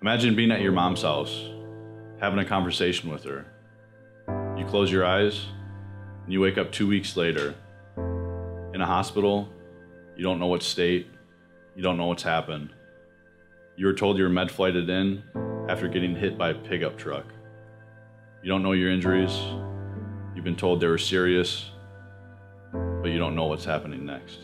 Imagine being at your mom's house, having a conversation with her. You close your eyes, and you wake up 2 weeks later in a hospital. You don't know what state, you don't know what's happened. You were told you were med flighted in after getting hit by a pickup truck. You don't know your injuries. You've been told they were serious, but you don't know what's happening next.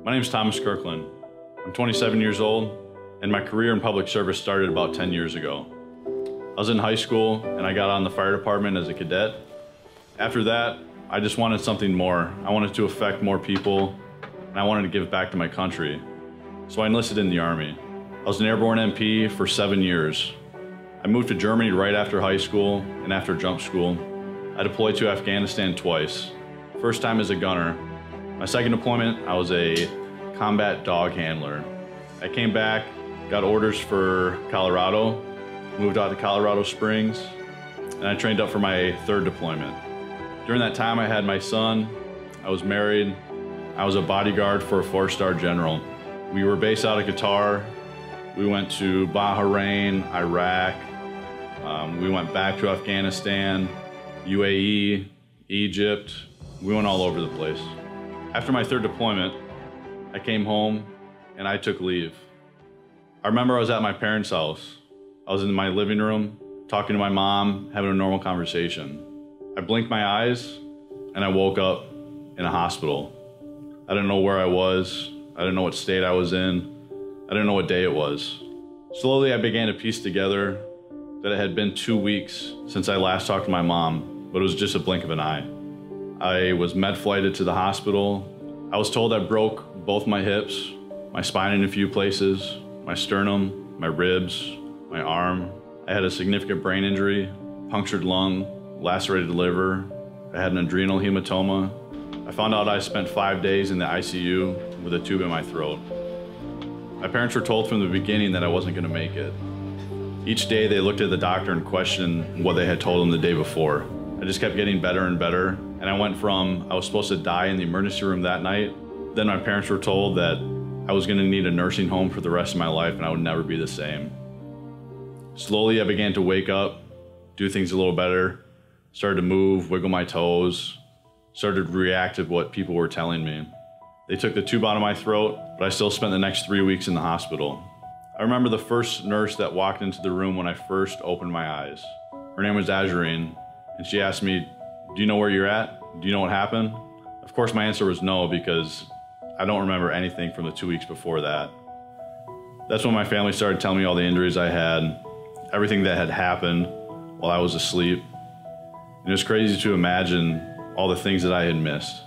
My name is Thomas Kirkland. I'm 27 years old, and my career in public service started about 10 years ago. I was in high school, and I got on the fire department as a cadet. After that, I just wanted something more. I wanted to affect more people, and I wanted to give back to my country. So I enlisted in the Army. I was an airborne MP for 7 years. I moved to Germany right after high school and after jump school. I deployed to Afghanistan twice. First time as a gunner. My second deployment, I was a combat dog handler. I came back, got orders for Colorado, moved out to Colorado Springs, and I trained up for my third deployment. During that time, I had my son, I was married, I was a bodyguard for a 4-star general. We were based out of Qatar. We went to Bahrain, Iraq. We went back to Afghanistan, UAE, Egypt. We went all over the place. After my third deployment, I came home and I took leave. I remember I was at my parents' house. I was in my living room, talking to my mom, having a normal conversation. I blinked my eyes and I woke up in a hospital. I didn't know where I was. I didn't know what state I was in. I didn't know what day it was. Slowly, I began to piece together that it had been 2 weeks since I last talked to my mom, but it was just a blink of an eye. I was med flighted to the hospital. I was told I broke both my hips, my spine in a few places, my sternum, my ribs, my arm. I had a significant brain injury, punctured lung, lacerated liver. I had an adrenal hematoma. I found out I spent 5 days in the ICU with a tube in my throat. My parents were told from the beginning that I wasn't going to make it. Each day they looked at the doctor and questioned what they had told them the day before. I just kept getting better and better, and I went from I was supposed to die in the emergency room that night. Then my parents were told that I was going to need a nursing home for the rest of my life and I would never be the same. Slowly I began to wake up, do things a little better, started to move, wiggle my toes, started to react to what people were telling me. They took the tube out of my throat, but I still spent the next 3 weeks in the hospital. I remember the first nurse that walked into the room when I first opened my eyes. Her name was Azurine, and she asked me, "Do you know where you're at? Do you know what happened?" Of course my answer was no, because I don't remember anything from the 2 weeks before that. That's when my family started telling me all the injuries I had, everything that had happened while I was asleep. And it was crazy to imagine all the things that I had missed.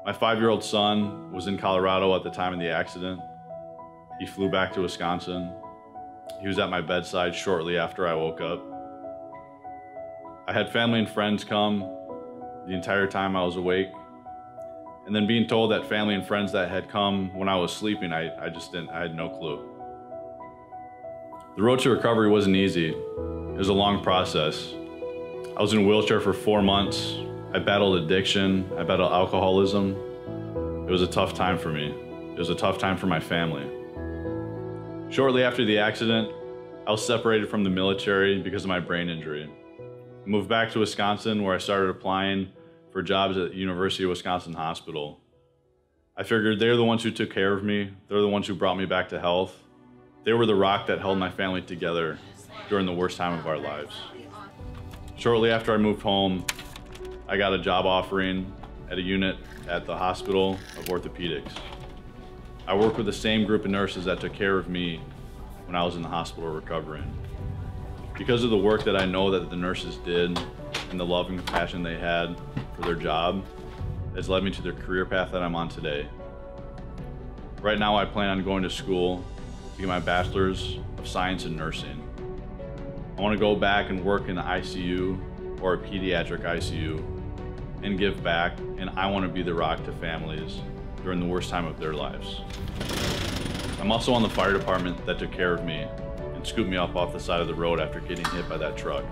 My 5-year-old son was in Colorado at the time of the accident. He flew back to Wisconsin. He was at my bedside shortly after I woke up. I had family and friends come the entire time I was awake. And then being told that family and friends that had come when I was sleeping, I had no clue. The road to recovery wasn't easy. It was a long process. I was in a wheelchair for 4 months. I battled addiction. I battled alcoholism. It was a tough time for me. It was a tough time for my family. Shortly after the accident, I was separated from the military because of my brain injury. I moved back to Wisconsin, where I started applying for jobs at the University of Wisconsin Hospital. I figured they're the ones who took care of me. They're the ones who brought me back to health. They were the rock that held my family together during the worst time of our lives. Shortly after I moved home, I got a job offering at a unit at the Hospital of Orthopedics. I worked with the same group of nurses that took care of me when I was in the hospital recovering. Because of the work that I know that the nurses did and the love and compassion they had for their job, has led me to the career path that I'm on today. Right now I plan on going to school to get my Bachelor's of Science in Nursing. I want to go back and work in the ICU or a pediatric ICU and give back, and I want to be the rock to families during the worst time of their lives. I'm also on the fire department that took care of me and scooped me up off the side of the road after getting hit by that truck.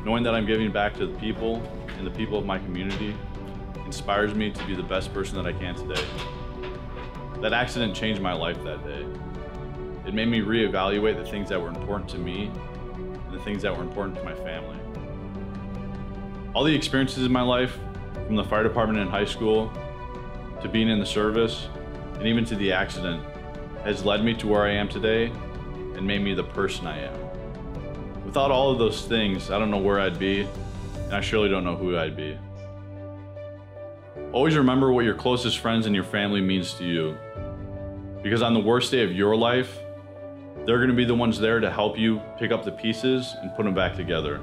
Knowing that I'm giving back to the people and the people of my community inspires me to be the best person that I can today. That accident changed my life that day. It made me reevaluate the things that were important to me and the things that were important to my family. All the experiences in my life, from the fire department in high school, to being in the service, and even to the accident, has led me to where I am today and made me the person I am. Without all of those things, I don't know where I'd be, and I surely don't know who I'd be. Always remember what your closest friends and your family means to you, because on the worst day of your life, they're going to be the ones there to help you pick up the pieces and put them back together.